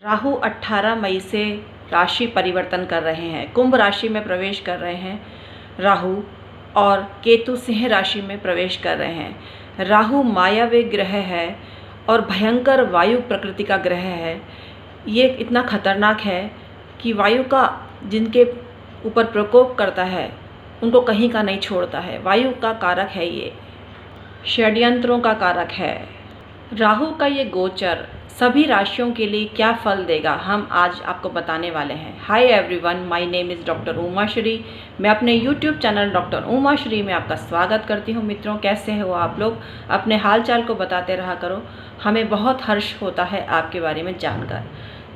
राहु 18 मई से राशि परिवर्तन कर रहे हैं, कुंभ राशि में प्रवेश कर रहे हैं राहु, और केतु सिंह राशि में प्रवेश कर रहे हैं। राहु मायावी ग्रह है और भयंकर वायु प्रकृति का ग्रह है। ये इतना खतरनाक है कि वायु का जिनके ऊपर प्रकोप करता है उनको कहीं का नहीं छोड़ता है। वायु का कारक है, ये षड्यंत्रों का कारक है। राहु का ये गोचर सभी राशियों के लिए क्या फल देगा, हम आज आपको बताने वाले हैं। Hi everyone, my name is doctor Uma Shri. मैं अपने YouTube channel doctor Uma Shri में आपका स्वागत करती हूँ। मित्रों, कैसे हो आप लोग? अपने हाल चाल को बताते रहा करो, हमें बहुत हर्ष होता है आपके बारे में जानकर।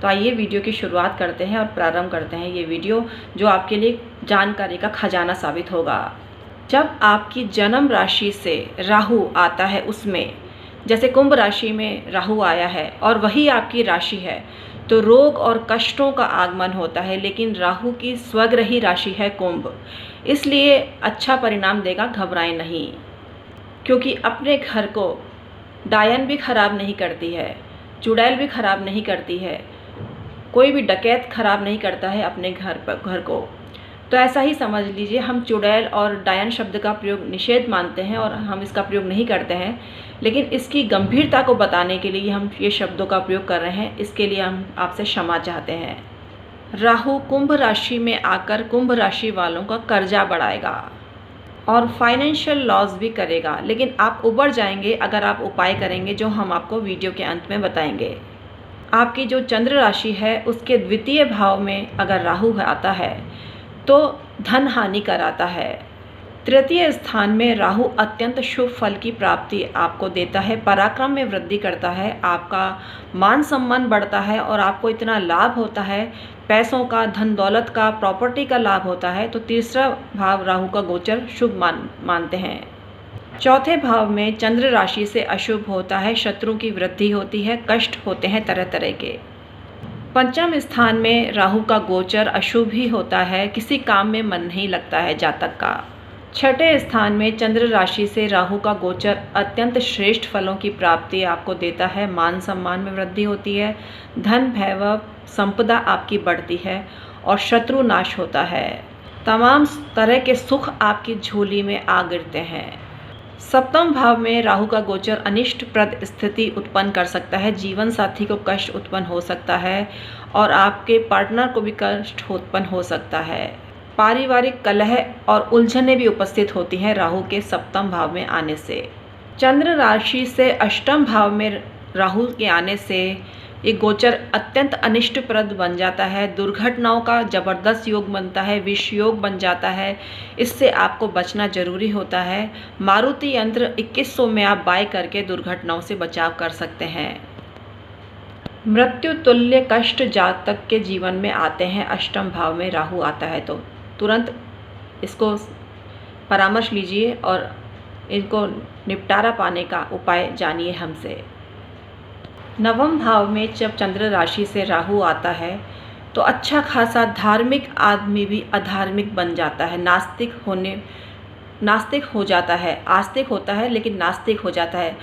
तो आइए वीडियो की शुरुआत करते हैं और प्रारंभ करते हैं ये वीडियो, जो आपके लिए जानकारी का खजाना साबित होगा। जब आपकी जन्म राशि से राहु आता है, उसमें जैसे कुंभ राशि में राहु आया है और वही आपकी राशि है, तो रोग और कष्टों का आगमन होता है। लेकिन राहु की स्वग्रही राशि है कुंभ, इसलिए अच्छा परिणाम देगा, घबराएं नहीं। क्योंकि अपने घर को डायन भी खराब नहीं करती है, चुड़ैल भी खराब नहीं करती है, कोई भी डकैत खराब नहीं करता है अपने घर को। तो ऐसा ही समझ लीजिए, हम चुड़ैल और डायन शब्द का प्रयोग निषेध मानते हैं और हम इसका प्रयोग नहीं करते हैं, लेकिन इसकी गंभीरता को बताने के लिए हम ये शब्दों का प्रयोग कर रहे हैं। इसके लिए हम आपसे क्षमा चाहते हैं। राहु कुंभ राशि में आकर कुंभ राशि वालों का कर्जा बढ़ाएगा और फाइनेंशियल लॉस भी करेगा, लेकिन आप उबर जाएंगे अगर आप उपाय करेंगे, जो हम आपको वीडियो के अंत में बताएंगे। आपकी जो चंद्र राशि है उसके द्वितीय भाव में अगर राहु आता है तो धन हानि कराता है। तृतीय स्थान में राहु अत्यंत शुभ फल की प्राप्ति आपको देता है, पराक्रम में वृद्धि करता है, आपका मान सम्मान बढ़ता है और आपको इतना लाभ होता है, पैसों का, धन दौलत का, प्रॉपर्टी का लाभ होता है। तो तीसरा भाव राहु का गोचर शुभ मानते हैं। चौथे भाव में चंद्र राशि से अशुभ होता है, शत्रु की वृद्धि होती है, कष्ट होते हैं तरह तरह के। पंचम स्थान में राहु का गोचर अशुभ ही होता है, किसी काम में मन नहीं लगता है जातक का। छठे स्थान में चंद्र राशि से राहु का गोचर अत्यंत श्रेष्ठ फलों की प्राप्ति आपको देता है, मान सम्मान में वृद्धि होती है, धन वैभव संपदा आपकी बढ़ती है और शत्रु नाश होता है। तमाम तरह के सुख आपकी झोली में आ गिरते हैं। सप्तम भाव में राहु का गोचर अनिष्टप्रद स्थिति उत्पन्न कर सकता है, जीवन साथी को कष्ट उत्पन्न हो सकता है और आपके पार्टनर को भी कष्ट उत्पन्न हो सकता है। पारिवारिक कलह और उलझनें भी उपस्थित होती हैं राहु के सप्तम भाव में आने से। चंद्र राशि से अष्टम भाव में राहु के आने से ये गोचर अत्यंत अनिष्टप्रद बन जाता है, दुर्घटनाओं का जबरदस्त योग बनता है, विष योग बन जाता है। इससे आपको बचना जरूरी होता है। मारुति यंत्र 2100 में आप बाय करके दुर्घटनाओं से बचाव कर सकते हैं। मृत्यु तुल्य कष्ट जातक के जीवन में आते हैं, अष्टम भाव में राहु आता है तो तुरंत इसको परामर्श लीजिए और इनको निपटारा पाने का उपाय जानिए हमसे। नवम भाव में जब चंद्र राशि से राहु आता है तो अच्छा खासा धार्मिक आदमी भी अधार्मिक बन जाता है, नास्तिक हो जाता है। आस्तिक होता है लेकिन नास्तिक हो जाता है,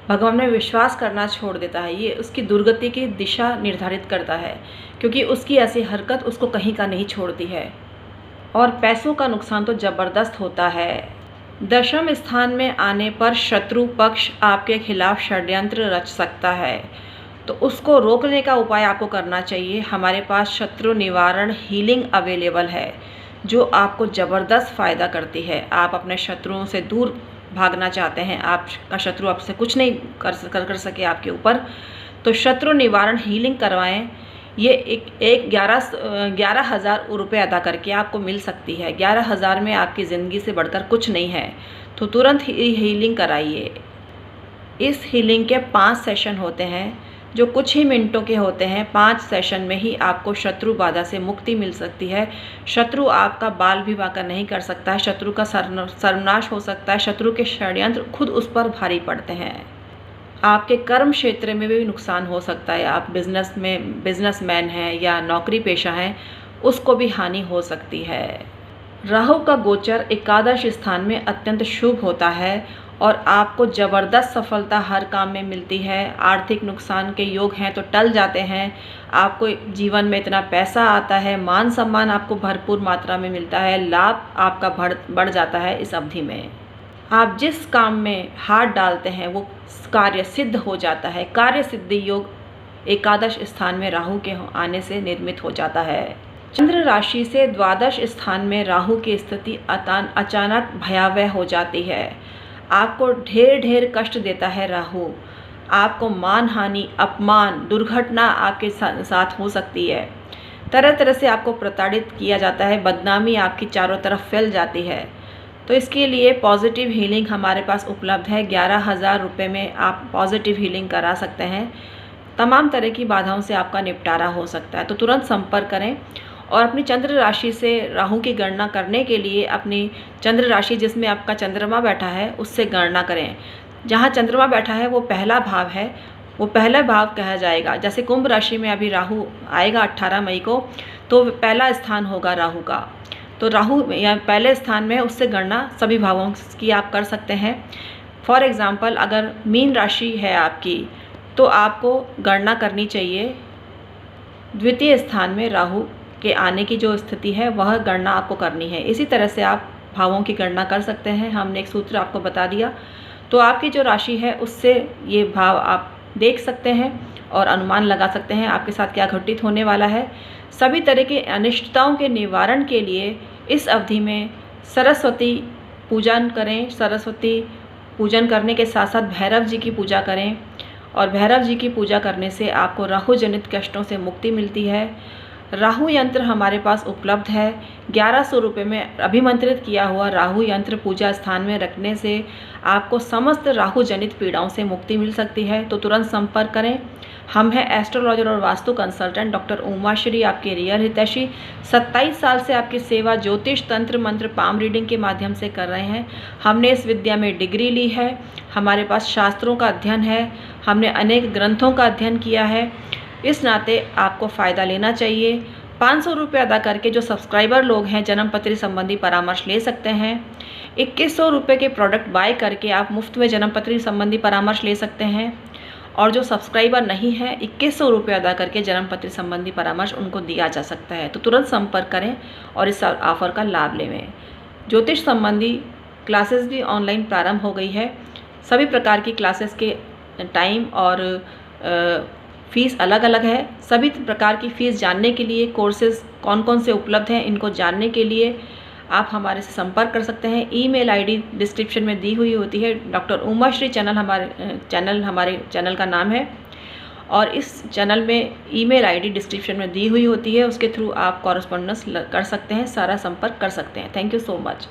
भगवान में विश्वास करना छोड़ देता है। ये उसकी दुर्गति की दिशा निर्धारित करता है, क्योंकि उसकी ऐसी हरकत उसको कहीं का नहीं छोड़ती है। और पैसों का नुकसान तो ज़बरदस्त होता है। दशम स्थान में आने पर शत्रु पक्ष आपके खिलाफ षड्यंत्र रच सकता है, तो उसको रोकने का उपाय आपको करना चाहिए। हमारे पास शत्रु निवारण हीलिंग अवेलेबल है, जो आपको ज़बरदस्त फ़ायदा करती है। आप अपने शत्रुओं से दूर भागना चाहते हैं, आपका शत्रु आपसे कुछ नहीं कर सके आपके ऊपर, तो शत्रु निवारण हीलिंग करवाएं। ये एक 11,000 रुपये अदा करके आपको मिल सकती है। 11,000 में आपकी ज़िंदगी से बढ़कर कुछ नहीं है, तो तुरंत ही हीलिंग कराइए। इस हीलिंग के 5 सेशन होते हैं, जो कुछ ही मिनटों के होते हैं। 5 सेशन में ही आपको शत्रु बाधा से मुक्ति मिल सकती है। शत्रु आपका बाल भी बांका नहीं कर सकता है, शत्रु का सर्वनाश हो सकता है, शत्रु के षड्यंत्र खुद उस पर भारी पड़ते हैं। आपके कर्म क्षेत्र में भी नुकसान हो सकता है। आप बिजनेसमैन हैं या नौकरी पेशा हैं, उसको भी हानि हो सकती है। राहु का गोचर एकादश स्थान में अत्यंत शुभ होता है और आपको ज़बरदस्त सफलता हर काम में मिलती है। आर्थिक नुकसान के योग हैं तो टल जाते हैं। आपको जीवन में इतना पैसा आता है, मान सम्मान आपको भरपूर मात्रा में मिलता है, लाभ आपका बढ़ जाता है इस अवधि में। आप जिस काम में हाथ डालते हैं वो कार्य सिद्ध हो जाता है। कार्य सिद्धि योग एकादश स्थान में राहु के आने से निर्मित हो जाता है। चंद्र राशि से द्वादश स्थान में राहु की स्थिति अचानक भयावह हो जाती है। आपको ढेर कष्ट देता है राहु। आपको मान हानि, अपमान, दुर्घटना आपके साथ हो सकती है। तरह तरह से आपको प्रताड़ित किया जाता है, बदनामी आपकी चारों तरफ फैल जाती है। तो इसके लिए पॉजिटिव हीलिंग हमारे पास उपलब्ध है। 11,000 रुपये में आप पॉजिटिव हीलिंग करा सकते हैं। तमाम तरह की बाधाओं से आपका निपटारा हो सकता है। तो तुरंत संपर्क करें और अपनी चंद्र राशि से राहु की गणना करने के लिए अपनी चंद्र राशि जिसमें आपका चंद्रमा बैठा है उससे गणना करें। जहाँ चंद्रमा बैठा है वो पहला भाव है, वो पहला भाव कहा जाएगा। जैसे कुंभ राशि में अभी राहु आएगा 18 मई को, तो पहला स्थान होगा राहु का। तो राहु या पहले स्थान में उससे गणना सभी भावों की आप कर सकते हैं। फॉर एग्ज़ाम्पल अगर मीन राशि है आपकी तो आपको गणना करनी चाहिए द्वितीय स्थान में राहु के आने की जो स्थिति है वह गणना आपको करनी है। इसी तरह से आप भावों की गणना कर सकते हैं। हमने एक सूत्र आपको बता दिया, तो आपकी जो राशि है उससे ये भाव आप देख सकते हैं और अनुमान लगा सकते हैं आपके साथ क्या घटित होने वाला है। सभी तरह की अनिश्चितताओं के निवारण के लिए इस अवधि में सरस्वती पूजन करें। सरस्वती पूजन करने के साथ साथ भैरव जी की पूजा करें और भैरव जी की पूजा करने से आपको राहु जनित कष्टों से मुक्ति मिलती है। राहु यंत्र हमारे पास उपलब्ध है। 1100 रुपये में अभिमंत्रित किया हुआ राहु यंत्र पूजा स्थान में रखने से आपको समस्त राहु जनित पीड़ाओं से मुक्ति मिल सकती है। तो तुरंत संपर्क करें। हम हैं एस्ट्रोलॉजर और वास्तु कंसल्टेंट डॉक्टर उमाश्री, आपके रियल हितैषी। 27 साल से आपकी सेवा ज्योतिष, तंत्र, मंत्र, पाम रीडिंग के माध्यम से कर रहे हैं। हमने इस विद्या में डिग्री ली है। हमारे पास शास्त्रों का अध्ययन है। हमने अनेक ग्रंथों का अध्ययन किया है। इस नाते आपको फ़ायदा लेना चाहिए। 500 रुपये अदा करके जो सब्सक्राइबर लोग हैं जन्म पत्री संबंधी परामर्श ले सकते हैं। 2100 रुपये के प्रोडक्ट बाय करके आप मुफ्त में जन्म पत्री संबंधी परामर्श ले सकते हैं। और जो सब्सक्राइबर नहीं है 2100 रुपये अदा करके जन्म पत्री संबंधी परामर्श उनको दिया जा सकता है। तो तुरंत संपर्क करें और इस ऑफ़र का लाभ लें। ज्योतिष संबंधी क्लासेस भी ऑनलाइन प्रारंभ हो गई है। सभी प्रकार की क्लासेस के टाइम और फ़ीस अलग अलग है। सभी प्रकार की फ़ीस जानने के लिए, कोर्सेज़ कौन कौन से उपलब्ध हैं इनको जानने के लिए आप हमारे से संपर्क कर सकते हैं। ईमेल आईडी डिस्क्रिप्शन में दी हुई होती है। डॉक्टर उमाश्री चैनल हमारे चैनल का नाम है और इस चैनल में ईमेल आईडी डिस्क्रिप्शन में दी हुई होती है। उसके थ्रू आप कॉरेस्पॉन्डेंस कर सकते हैं, सारा संपर्क कर सकते हैं। Thank you so much.